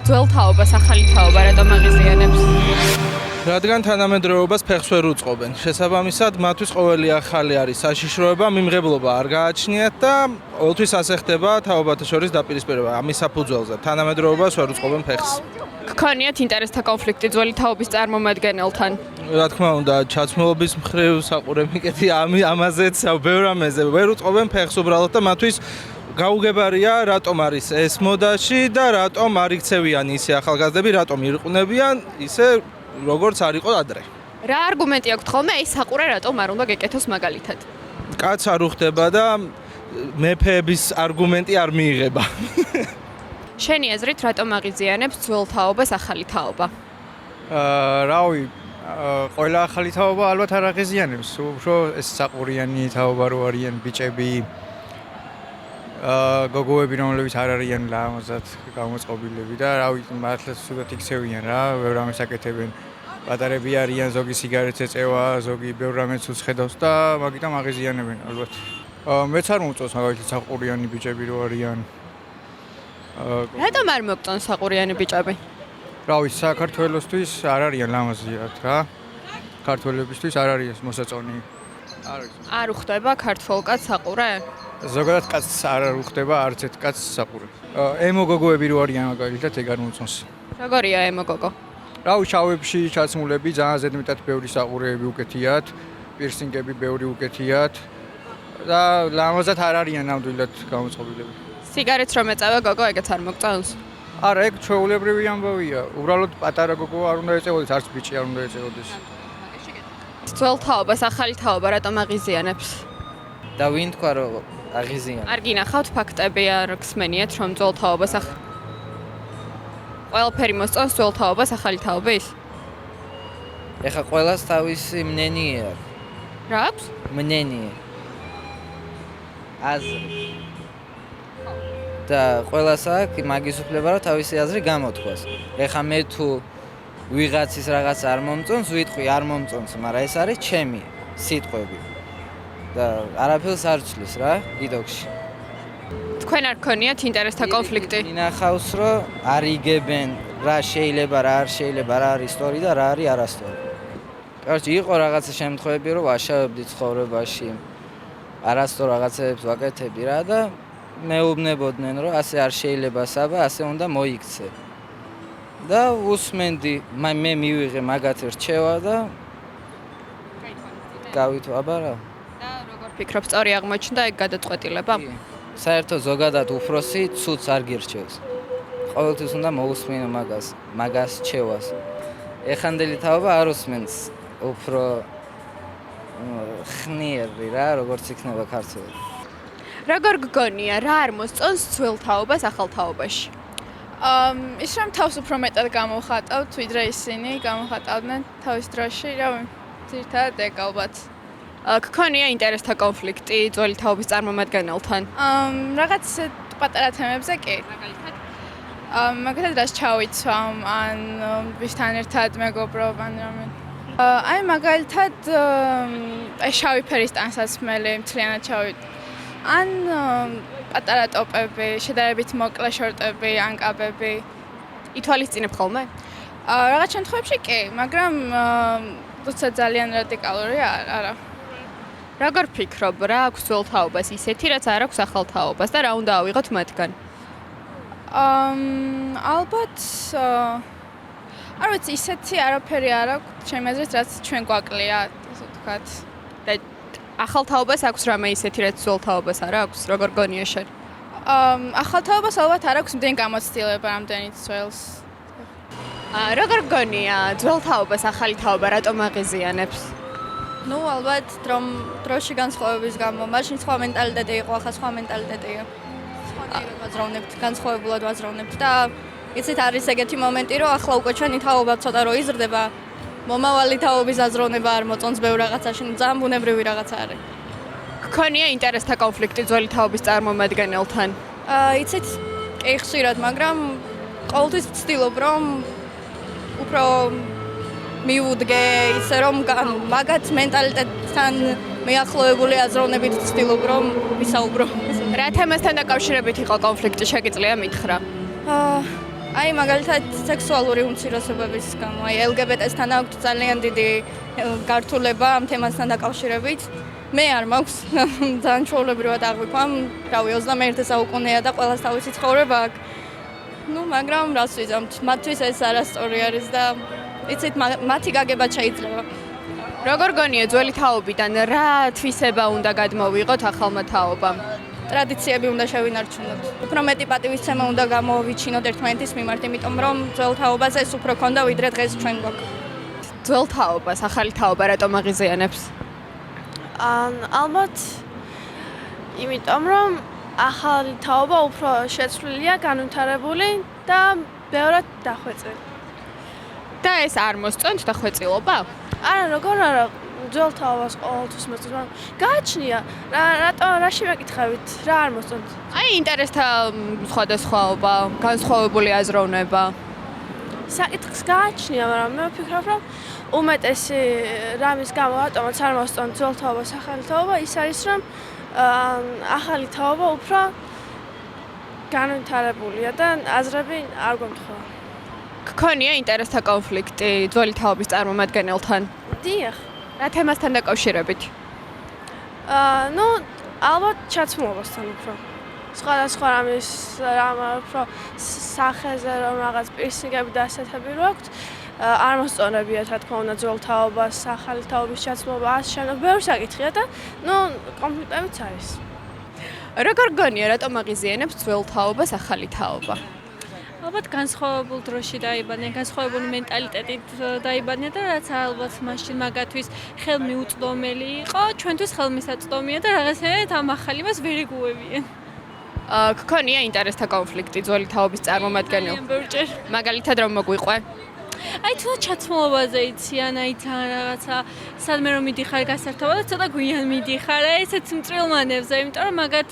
ძველ თაობას ახალი თაობა რატომ აღიზიანებს? რადგან თანამედროვეობას ფეხს ვერ უწყობენ. შესაბამისად, მათთვის ყოველი ახალი არის საშიშროება, მიმღებლობა არ გააჩნიათ და ყოველთვის ასე ხდება თაობათა შორის დაპირისპირება. ამის საფუძველზე თანამედროვეობას ვერ უწყობენ ფეხს. გქონიათ ინტერესთა კონფლიქტი ძველი თაობის წარმომადგენელთან? რა თქმა უნდა, ჩაცმულობის მხრივ საყურე მიკეთი ამაზეც ბევრ ამაზე ვერ უწყობენ ფეხს უბრალოდ და მათთვის გაუგებარია რატომ არის ეს მოდაში და რატომ არ იქცევიან ისე ახალგაზრდები, რატომ ირყვნებიან ისე როგორც არ იყო ადრე. რა არგუმენტი აქვთ ხოლმე ეს საყურე რატომ არ უნდა გეკეთოს მაგალითად? კაც არ უხდება და მეფეების არგუმენტი არ მიიღება. შენი აზრით რატომ აღიზიანებს ძველ თაობას ახალი თაობა? რავი, ყველა ახალი თაობა ალბათ არ აღიზიანებს, უფრო ეს საყურიანი თაობა რო არიან ბიჭები, გოგოები, რომლებიც არ არიან ლამაზად გამოწყობილები და რავი, მართლაც სულად იქცევიან რა, ბევრ რამეს აკეთებენ. პატარები არიან, ზოგი სიგარეტს ეწევა, ზოგი ბევრ რამეს უცხედავს და მაგიტომ აღიზიანებენ ალბათ. მეც არ მომწონს მაგალითად საყურიანი ბიჭები რო არიან. რატომ არ მოგწონს საყურიანი ბიჭები? რავი, საქართველოსთვის არ არიან ლამაზიად რა. ქართველებისთვის არ არის მოსაწონი. არ უხდება ქართველ კაცს საყურე? ზოგადად კაცს არ უხდება არც ერთ კაცს საყურე. ემო გოგოები რო არიან მაგალითად ეგ არ მომწონს. როგორია ემო გოგო? რავი, შავებში ჩაცმულები ძალიან ზედმეტად ბევრი საყურეები უკეთიათ, პირსინგები ბევრი უკეთიათ და ლამაზად არ არიან ნამდვილად გამოწყობილები. სიგარეტს რომ ეწევა გოგო ეგეც არ მოგწონს? არა, ეგ ჩვეულებრივი ამბავია. უბრალოდ პატარა გოგო არ უნდა ეწევოდეს, არც ბიჭი არ უნდა ეწევოდეს. ძველ თაობას ახალი თაობა რატომ აღიზიანებს? და ვინ თქვა რომ აღიზიანებს? არ გინახავთ ფაქტები არ გსმენიათ რომ ძველ თაობას ყველაფერი მოსწონს ძველ თაობას ახალი თაობის? ეხა ყველას თავისი მნენი აქვს. რა აქვს? მნენი. აზრი. და ყველას აქვს მაგის უფლება რომ თავისი აზრი გამოთქვას. ეხა მე თუ ვიღაცის რაღაც არ მომწონს, ვიტყვი არ მომწონს, მაგრამ ეს არის ჩემი სიტყვები. და არაფერს არ ცვლის რა, იდოქში. თქვენ არ გქონიათ ინტერესთა კონფლიქტი? ინახავს რომ არ იგებენ რა შეიძლება, რა არ შეიძლება, რა არის სწორი და რა არის არასწორი. კაროჩე, იყო რაღაცა შემთხვევები რომ ვაშავებდი ცხოვრებაში. არასწორ რაღაცებს ვაკეთებდი რა და მეუბნებოდნენ რომ ასე არ შეიძლება საბა, ასე უნდა მოიქცე. და უსმენდი, მე მივიღე მაგათ რჩევა და გავითვალა რა. და როგორ ფიქრობ, სწორი აღმოჩნდა ეგ გადაწყვეტილება? საერთოდ ზოგადად უფროსი ცუდს არ გირჩევს. ყოველთვის უნდა მოусმინო მაგას რჩევას. ეხანდელი თაობა არ უსმენს უფრო ხნიერი რა, როგორც იქნება ქართველი. როგორ გგონია, რა არ მოსწონს ძველ თაობას ახალ თაობაში? ის რომ თავს უფრო მეტად გამოვხატავთ, ვიდრე ისინი გამოვხატავდნენ თავის დროში, რავი, ძირითადად ეგ ალბათ. გქონია ინტერესთა კონფლიქტი ძველი თაობის წარმომადგენელთან? რაღაც პატარა თემებზე კი. მაგალითად? მაგალითად რას ჩავიცვამ, ან ვისთან ერთად მეგობრობ, ან რამე. აი მაგალითად შავი ფერის ტანსაცმელი მთლიანად შავი. ან პატარა ტოპები, შედარებით მოკლე შორტები, ანკაბები. ითვალისწინებ ხოლმე? რაღაც შემთხვევებში კი, მაგრამ თუმცა ძალიან რადიკალური არა. როგორ ფიქრობ, რა აქვს ძველ თაობას ისეთი, რაც არ აქვს ახალ თაობას და რა უნდა ავიღოთ მათგან? ალბათ არ ვიცი, ისეთი არაფერი არ აქვს, ჩემი აზრით, რაც ჩვენ გვაკლია, ასე ვთქვათ. და ახალ თაობას აქვს რამე ისეთი, რაც ძველ თაობას არ აქვს? როგორ გონია შენ? ახალ თაობას ალბათ არ აქვს იმდენი გამოცდილება, რამდენიც ძველს. როგორ გონია, ძველ თაობას ახალი თაობა რატომ აღიზიანებს? ნუ ალბათ დროში განსხვავების გამო, მაშინ სხვა მენტალიტეტი იყო, ახლა სხვა მენტალიტეტია. სხვანაირად ვაზროვნებთ, განსხვავებულად ვაზროვნებთ და იცით არის ეგეთი მომენტი, რომ ახლა უკვე ჩვენი თაობა ცოტა რო იზრდება, მომავალი თაობის აზროვნება არ მოწონს ბევრ რაღაცაში, ძალიან ბუნებრივი რაღაცა არის. გქონია ინტერესთა კონფლიქტი ძველი თაობის წარმომადგენელთან? იცით, კი ხშირად, მაგრამ ყოველთვის ვცდილობ, რომ უფრო მივუდგე, ისე რომ მაგათ მენტალიტეტთან მეახლოებული აზროვნებით ვცდილობ, რომ ვისაუბრო. რა თემასთან დაკავშირებით იყო კონფლიქტი, შეგიძლია მითხრა? აი მაგალითად სექსუალური უმცირესობების გამო, აი LGBT-სთან აქვს ძალიან დიდი გართულება ამ თემასთან დაკავშირებით. მე არ მაქვს ძალიან ჩვეულებრივად აღვიქვამ, რავი 21 საუკუნეა და ყველას თავისი ცხოვრება აქვს. ნუ მაგრამ რას ვიზამთ, მათთვის ეს არასწორი არის და იცით მათი გაგება შეიძლება. როგორ გონია ძველი თაობიდან რა თვისება უნდა გადმოვიღოთ ახალმა თაობამ? ტრადიციები უნდა შევინარჩუნოთ. უფრო მეტი პატივისცემა უნდა გამოვიჩინოთ ერთმანეთის მიმართ, იმიტომ რომ ძველ თაობას ეს უფრო ქონდა ვიდრე დღეს ჩვენ გვაქვს. ძველ თაობას ახალი თაობა რატომ აღიზიანებს? ალბათ იმიტომ რომ ახალი თაობა უფრო შეცვლილია, განვითარებული და ბევრად დახვეწილი. და ეს არ მოსწონთ დახვეწილობა? არა, როგორ არა, ძველ თაობას ყოველთვის მოსწონთ. გააჩნია, რაში მეკითხებით, რა არ მოსწონთ? აი ინტერესთა სხვადასხვაობა, განსხვავებული აზროვნება. საკითხს გააჩნია, მაგრამ მე ვფიქრობ, რომ უმეტესი რამის გამო რატომაც არ მოსწონთ ძველ თაობას, ახალი თაობა, ის არის, რომ ახალი თაობა უფრო განვითარებულია და აზრები არ გვემთხვევა. გქონია ინტერესთა კონფლიქტი ძველი თაობის წარმომადგენელთან? დიახ. რა თემასთან დაკავშირებით? ნუ ალბათ ჩაცმულობასთან უფრო. სხვადასხვა რამის რამ უფრო სახეზე რომ რაღაც პირსინგები და ასეთები რო აქვთ, არ მოსწონებიათ რა თქმა უნდა ძველ თაობას, ახალი თაობის ჩაცმულობა, ასე შემდეგ ბევრი საკითხია და ნუ კონფლიქტებიც არის. როგორ გონია რატომ აღიზიანებს ძველ თაობას ახალი თაობა? ალბათ განსხვავებულ დროში დაიბადნენ, განსხვავებული მენტალიტეტით დაიბადნენ და რაც ალბათ მაშინ მაგათვის ხელმიუწვდომელი იყო, ჩვენთვის ხელმისაწვდომია და რაღაცნაირად ამ ახალი მას ვერ ეგუებიან. გქონია ინტერესთა კონფლიქტი ძველი თაობის წარმომადგენელთან? ბევრჯერ. მაგალითად რომ მოგვიყვე? აი თუ ჩაცმულობაზე იციან, აი თან რაღაცა სადმე რომ მიდიხარ გასართობა და ცოტა გვიან მიდიხარ, აი ესეც მწრილ მანევზე, იმიტომ რომ მაგათ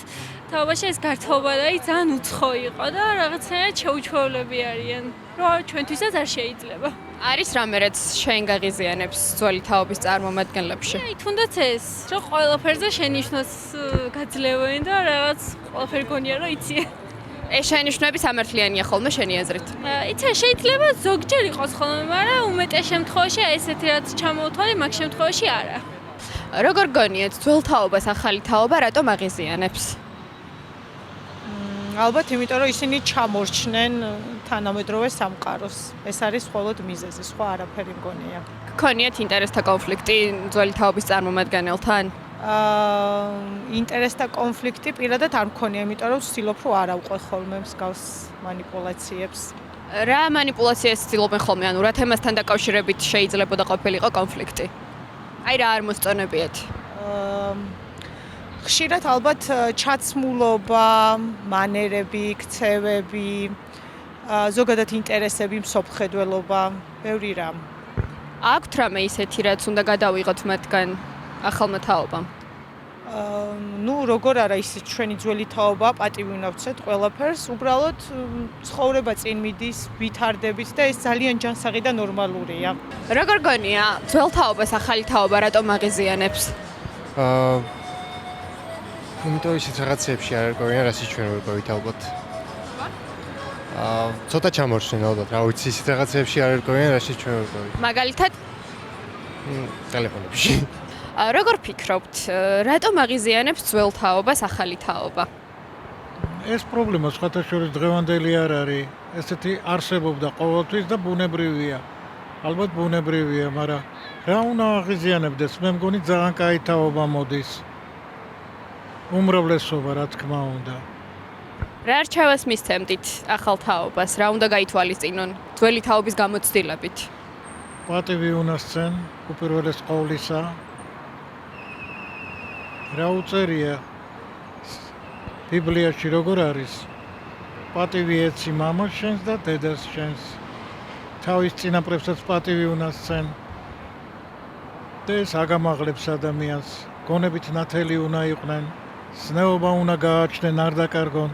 თაობაში ეს გართობა და აი ძალიან უცხო იყო და რაღაცნაირად შეუჩვევლები არიან, რომ ჩვენთვისაც არ შეიძლება. არის რამე რაც შენ გაღიზიანებს ძველი თაობის წარმომადგენლებში? აი თუნდაც ეს, რომ ყველაფერზე შენიშვნას გაძლევენ და რაღაც ყველაფერი გონია რომ იციან. ეს შენიშვნები სამართლიანია ხოლმე შენი აზრით? იცი შეიძლება ზოგჯერ იყოს ხოლმე, მაგრამ უმეტეს შემთხვევაში აი ესეთი რაც ჩამოვთვალე, მაგ შემთხვევაში არა. როგორ გონიათ ძველ თაობას ახალი თაობა რატომ აღიზიანებს? ალბათ იმიტომ რომ ისინი ჩამორჩნენ თანამედროვე სამყაროს. ეს არის მხოლოდ მიზეზი, სხვა არაფერი მგონია. გქონიათ ინტერესთა კონფლიქტი ძველი თაობის წარმომადგენელთან? ინტერესთა კონფლიქტი პირადად არ მქონია, იმიტომ რომ ვცდილობ რომ არ ავყვე ხოლმე მსგავს манипуляციებს. რა манипуляციას ცდილობენ ხოლმე, ანუ რა თემასთან დაკავშირებით შეიძლებოდა ყოფილიყო კონფლიქტი? აი რა არ მოსწონებიათ? ხშირად ალბათ ჩაცმულობა, მანერები, ქცევები, ზოგადად ინტერესები, მსოფლმხედველობა, ბევრი რამ. აქვთ რამე ისეთი, რაც უნდა გადავიღოთ მათგან ახალმა თაობამ? ნუ როგორ არა ისიც ჩვენი ძველი თაობა, პატივი უნდა ვცეთ ყველაფერს, უბრალოდ ცხოვრება წინ მიდის, ვითარდებით და ეს ძალიან ჯანსაღი და ნორმალურია. როგორ გონია ძველ თაობას ახალი თაობა რატომ აღიზიანებს? იმიტომ ისიც რაღაცებში არ ერკვევიან, რასაც ჩვენ ვერკვევით ალბათ. ცოტა ჩამორჩნენ ალბათ, რა ვიცი, ისიც რაღაცებში არ ერკვევიან, რასაც ჩვენ ვერკვევით. მაგალითად? ტელეფონებში. როგორ ფიქრობთ, რატომ აღიზიანებს ძველ თაობას ახალი თაობა? ეს პრობლემა სხვათა შორის დღევანდელი არ არის. ესეთი არსებობდა ყოველთვის და ბუნებრივია. ალბათ ბუნებრივია, მაგრამ რა უნდა აღიზიანებდეს? მე მგონი ძალიან კაი თაობა მოდის. უმრავლესობა, რა თქმა უნდა. რა რჩევას მისცემდით ახალ თაობას? რა უნდა გაითვალისწინონ ძველი თაობის გამოცდილებით? პატივი უნდა სცენ, უპირველეს ყოვლისა. რა უწერია ბიბლიაში როგორ არის? პატივი ეცი მამას შენს და დედას შენს. თავის წინაპრებსაც პატივი უნდა სცენ. და ეს აგამაღლებს ადამიანს. გონებით ნათელი უნდა იყვნენ. ზნეობა უნდა გააჩნდნენ, არ დაკარგონ.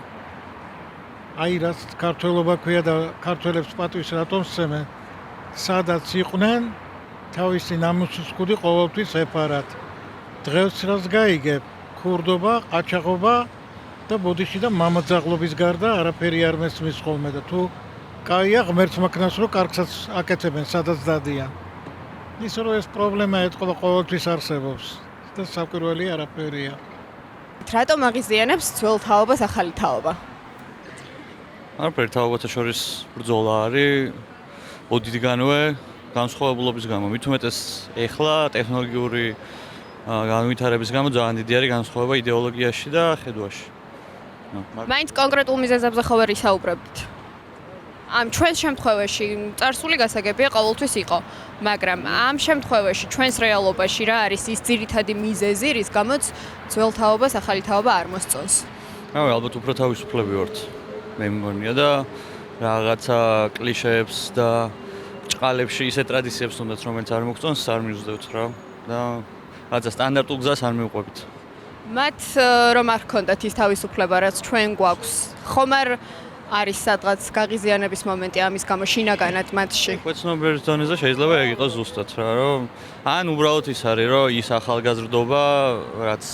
აი რაც ქართველობა ქვია და ქართველებს პატივს რატომ სცემენ? სადაც იყვნენ, თავისი ნამუსის კუდი ყოველთვის ეფარათ. დღეს რაც გაიგებ, ქურდობა, ყაჩაღობა და ბოდიში და მამაძაღლობის გარდა არაფერი არ მესმის ხოლმე და თუ კაია, ღმერთს მაქნას რომ კარგსაც აკეთებენ, სადაც დადიან. ისე რომ ეს პრობლემა ეთყობა ყოველთვის არსებობს და საკვირველი არაფერია. რატომ აღიზიანებს ძველ თაობას ახალი თაობა? არაფერი თაობათა შორის ბრძოლა არის ოდითგანვე განსხვავებულობის გამო. მით უმეტეს ეხლა ტექნოლოგიური განვითარების გამო ძალიან დიდი არის განსხვავება იდეოლოგიაში და ხედვაში. მაინც კონკრეტულ მიზეზებზე ხო ვერ ისაუბრებთ? ამ ჩვენს შემთხვევაში წარსული გასაგებია ყოველთვის იყო, მაგრამ ამ შემთხვევაში ჩვენს რეალობაში რა არის ის ძირითადი მიზეზი, რის გამოც ძველ თაობას ახალი თაობა არ მოსწონს? ალბათ უფრო თავისუფლები ვართ. მე მგონია და რაღაცა კლიშეებს და ჭყალებში ისე ტრადიციებს თუნდაც რომელიც არ მოგწონს, არ მივზდევთ რა და რაღაცა სტანდარტულ გზას არ მივყვებით. მათ რომ არ ჰქონდათ ის თავისუფლება, რაც ჩვენ გვაქვს, ხომ არ არის სადღაც გაღიზიანების მომენტი ამის გამო შინაგანად მათში? კვეცნობერის დონეზე შეიძლება ეგ იყოს ზუსტად რა, რომ ან უბრალოდ ის არის, რომ ის ახალგაზრდობა, რაც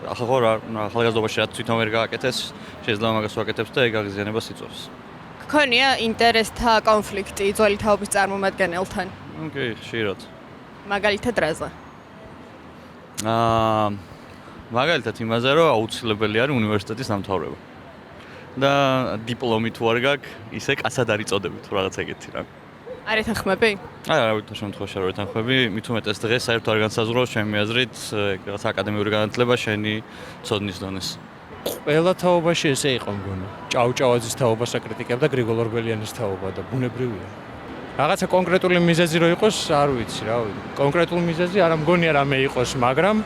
ახალგაზრდობაში რაც თვითონ ვერ გააკეთეს, შეიძლება მაგას ვაკეთებს და ეგ გაღიზიანებას იწვევს. გქონია ინტერესთა კონფლიქტი ძველი თაობის წარმომადგენელთან? კი, ხშირად. მაგალითად რაზე? მაგალითად იმაზე, რომ აუცილებელი არის უნივერსიტეტის დამთავრება. და დიპლომი თუ არ გაქვს, ისე კაცად არ იწოდებით თუ რაღაც ეგეთი რა. არ ეთანხმები? არა, ვითომ შემთხვევაში არ ეთანხმები, მით უმეტეს დღეს საერთოდ არ განსაზღვრავს ჩემი აზრით, რაღაც აკადემიური განათლება შენი ცოდნის დონეს. ყველა თაობაში ესე იყო მგონი. ჭავჭავაძის თაობას აკრიტიკებდა გრიგოლ ორბელიანის თაობა და ბუნებრივია. რაღაცა კონკრეტული მიზეზი რო იყოს, არ ვიცი რა. კონკრეტული მიზეზი არ მგონია რამე იყოს, მაგრამ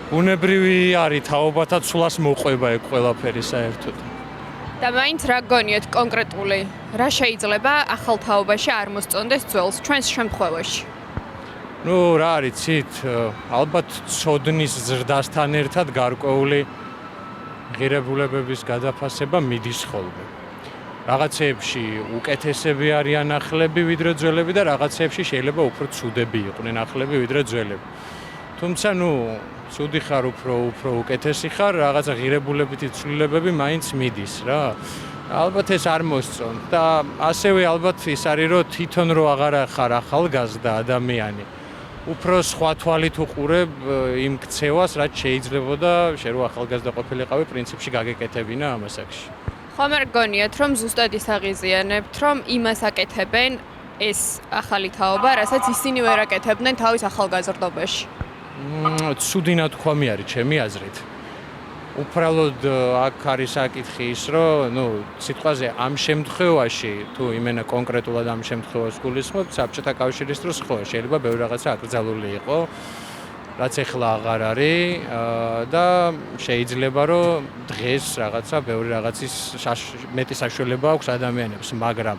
ბუნებრივი არის თაობათა ცვლას მოყვება ეგ ყველაფერი საერთოდ. და მაინც რა გგონიათ კონკრეტული, რა შეიძლება ახალ თაობაში არ მოსწონდეს ძველს ჩვენს შემთხვევაში? ნუ რა არიცით, ალბათ ცოდნის ზრდასთან ერთად გარკვეული ღირებულებების გადაფასება მიდის ხოლმე. რაღაცეებში უკეთესები არიან ახლები ვიდრე ძველები და რაღაცეებში შეიძლება უფრო ცუდები იყვნენ ახლები ვიდრე ძველები. თუმცა ნუ ცუდი ხარ უფრო უკეთესი ხარ, რაღაცა ღირებულებითი ცვლილებები მაინც მიდის რა. ალბათ ეს არ მოსწონთ და ასევე ალბათ ის არის რომ თვითონ რო აღარ ხარ ახალგაზრდა ადამიანი, უფრო სხვა თვალით უყურებ იმ ქცევას, რაც შეიძლებოდა შენ რო ახალგაზრდა ყოფილიყავი, პრინციპში გაგეკეთებინა ამ ასაკში. ხომ არ გგონიათ, რომ ზუსტად ის აღიზიანებთ, რომ იმას აკეთებენ ეს ახალი თაობა, რასაც ისინი ვერ აკეთებდნენ თავის ახალგაზრდობაში? ცუდი ნათქვამი არის ჩემი აზრით. უბრალოდ აქ არის საკითხი ის, რომ სიტყვაზე ამ შემთხვევაში თუ იმენა კონკრეტულად ამ შემთხვევას გულისხმობ, საბჭოთა კავშირის დროს ხო, შეიძლება ბევრი რაღაცა აკრძალული იყო, რაც ეხლა აღარ არის და შეიძლება რომ დღეს რაღაცა ბევრი რაღაცის მეტი საშუალება აქვს ადამიანებს, მაგრამ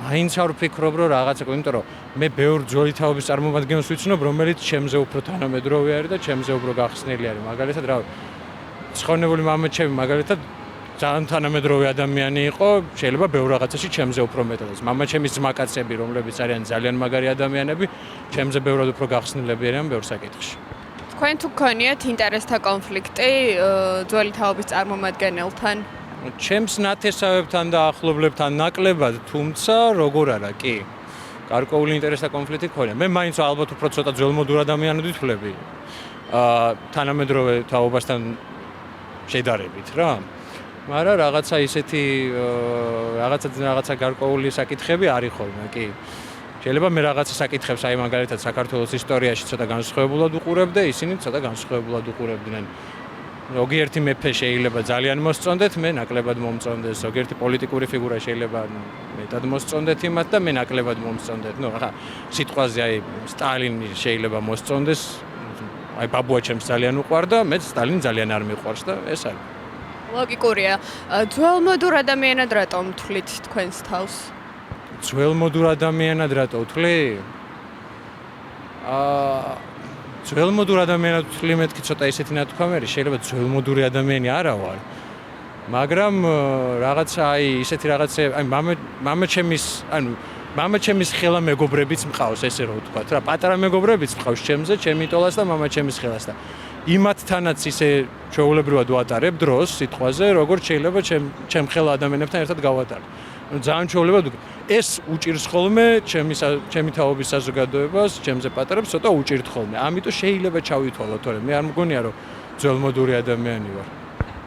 მაინც არ ვფიქრობ, რომ რაღაცა, იმიტომ რომ მე ბევრ ძველი თაობის წარმომადგენელს ვიცნობ, რომელიც ჩემზე უფრო თანამედროვე არის და ჩემზე უფრო გახსნილი არის. მაგალითად, რა ცხონებული მამაჩემი მაგალითად ძალიან თანამედროვე ადამიანი იყო, შეიძლება ბევრ რაღაცაში ჩემზე უფრო მეტადაც. მამაჩემის ძმაკაცები, რომლებიც არიან ძალიან მაგარი ადამიანები, ჩემზე ბევრად უფრო გახსნილები არიან ბევრ საკითხში. თქვენ თუ გქონიათ ინტერესთა კონფლიქტი ძველი თაობის წარმომადგენელთან? ჩემს ნათესავებთან და ახლობლებთან ნაკლებად, თუმცა როგორ არა, კი. გარკვეული ინტერესთა კონფლიქტი გქონია. მე მაინც ალბათ უფრო ცოტა ძველმოდურ ადამიანად ვთვლები. თანამედროვე თაობასთან შედარებით რა. მაგრამ რაღაცა ისეთი რაღაცა გარკვეული საკითხები არის ხოლმე, კი. შეიძლება მე რაღაცა საკითხებს, აი მაგალითად საქართველოს ისტორიაში ცოტა განსხვავებულად უყურებ და ისინი ცოტა განსხვავებულად უყურებდნენ. ზოგიერთი მეფე შეიძლება ძალიან მოსწონდეთ, მე ნაკლებად მომწონდეს. ზოგიერთი პოლიტიკური ფიგურა შეიძლება მეტად მოსწონდეთ იმათ და მე ნაკლებად მომწონდეთ. ახლა სიტყვაზე აი სტალინი შეიძლება მოსწონდეს. აი ბაბუა ჩემს ძალიან უყვარდა, მეც სტალინი ძალიან არ მიყვარს და ეს არის. ლოგიკურია. ძველმოდურ ადამიანად რატომ თვლით თქვენს თავს? ძველმოდურ ადამიანად რატო ვთვლი? ძველმოდურ ადამიანად ვთვლი, მეთქი ცოტა ისეთი ნათქვამი არის, შეიძლება ძველმოდური ადამიანი არა ვარ. მაგრამ რაღაცა აი ისეთი რაღაცა, აი მამაჩემის ხელა მეგობრებიც მყავს, ესე რომ ვთქვა რა, პატარა მეგობრებიც მყავს ჩემზე, ჩემი ტოლას და მამაჩემის ხელას და იმათთანაც ისე ჩვეულებრივად ვატარებ დროს სიტყვაზე, როგორც შეიძლება ჩემ ხელა ადამიანებთან ერთად გავატარო. ძალიან ჩვეულებად ეს უჭირს ხოლმე ჩემი თაობის საზოგადოებას, ჩემზე პატარებს ცოტა უჭირთ ხოლმე. ამიტომ შეიძლება ჩავითვალოთ, თორემ მე არ მგონია რომ ძველმოდური ადამიანი ვარ.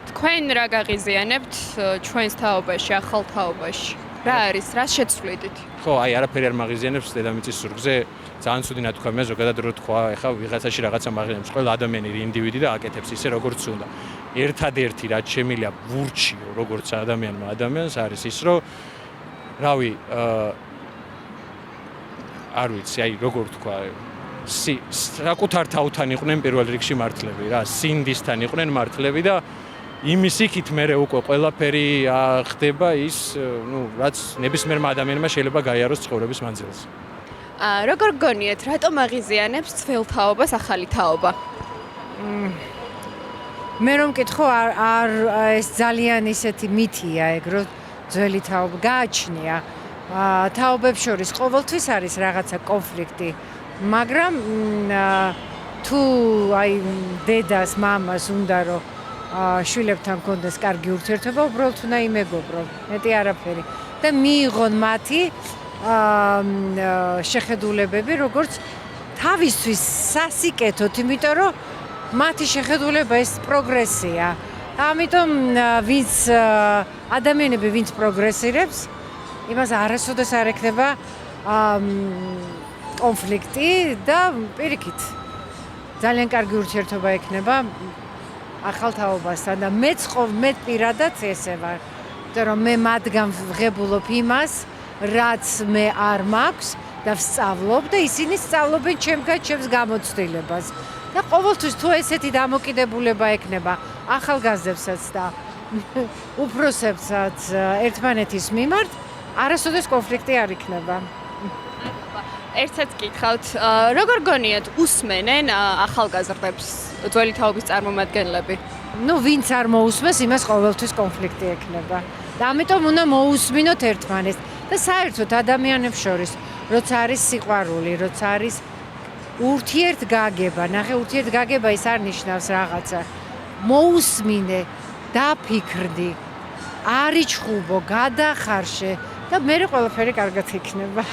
თქვენ რა გაღიზიანებთ ჩვენს თაობაში, ახალ თაობაში? რა არის, რას შეცვლიდით? ხო, აი არაფერი არ მაღიზიანებს დედამიწის ზურგზე. ძალიან ცუდი ნათქვამია ზოგადად რო თქვა, ეხლა ვიღაცაში რაღაცა მაღიზიანებს. ყველა ადამიანი ინდივიდი და აკეთებს ისე როგორც უნდა. ერთადერთი რაც შემიძლია ვურჩიო როგორც ადამიანმა ადამიანს არის ის რომ რავი არ ვიცი აი როგორ თქვა საკუთარ თავთან იყვნენ პირველ რიგში მართლები რა სინდისთან იყვნენ მართლები და იმის იქით მე უკვე ყველაფერი ხდება ის ნუ რაც ნებისმიერმა ადამიანმა შეიძლება გაიაროს ცხოვრების მანძილზე როგორ გონიათ რატომ აღიზიანებს ძველ თაობას ახალი თაობა მე რომ მკითხო არ ეს ძალიან ისეთი მითია ეგ რომ ძველი თაობა გააჩნია თაობებს შორის ყოველთვის არის რაღაცა კონფლიქტი მაგრამ თუ აი დედას მამას უნდა რომ შვილებთან კონდეს კარგი ურთიერთობა უბრალოდ უნდა იმეგობრო მეტი არაფერი და მიიღონ მათი შეხედულებები როგორც თავისთვის სასიკეთოდ იმიტომ რომ მათი შეხედულება ეს პროგრესია. ამიტომ ვინც ადამიანები ვინც პროგრესირებს, იმას არასოდეს არ ექნება კონფლიქტი და პირიქით. ძალიან კარგი ურთიერთობა ექნება ახალ თაობასთან და მე პირადად ესე ვარ. იმიტომ რომ მე მათგან ვღებულობ იმას, რაც მე არ მაქვს და ვსწავლობ და ისინი სწავლობენ ჩემს გამოცდილებას. და ყოველთვის თუ ესეთი დამოკიდებულება ექნება ახალგაზრდებსაც და უფროსებსაც ერთმანეთის მიმართ, არასოდეს კონფლიქტი არ იქნება. ერთსაც გითხავთ, როგორ გონიათ უსმენენ ახალგაზრდებს ძველი თაობის წარმომადგენლები? ნუ ვინც არ მოусმეს, იმას ყოველთვის კონფლიქტი ექნება. და ამიტომ უნდა მოусმინოთ ერთმანეთს და საერთოდ ადამიანებს შორის, როცა არის სიყვარული, როცა არის ურთიერთგაგება, ნახე ურთიერთგაგება ის არ ნიშნავს რაღაცა. მოусმინე, დაფიქრდი, არიჩხუბო, გადახარშე და მე ყველაფერი კარგად იქნება.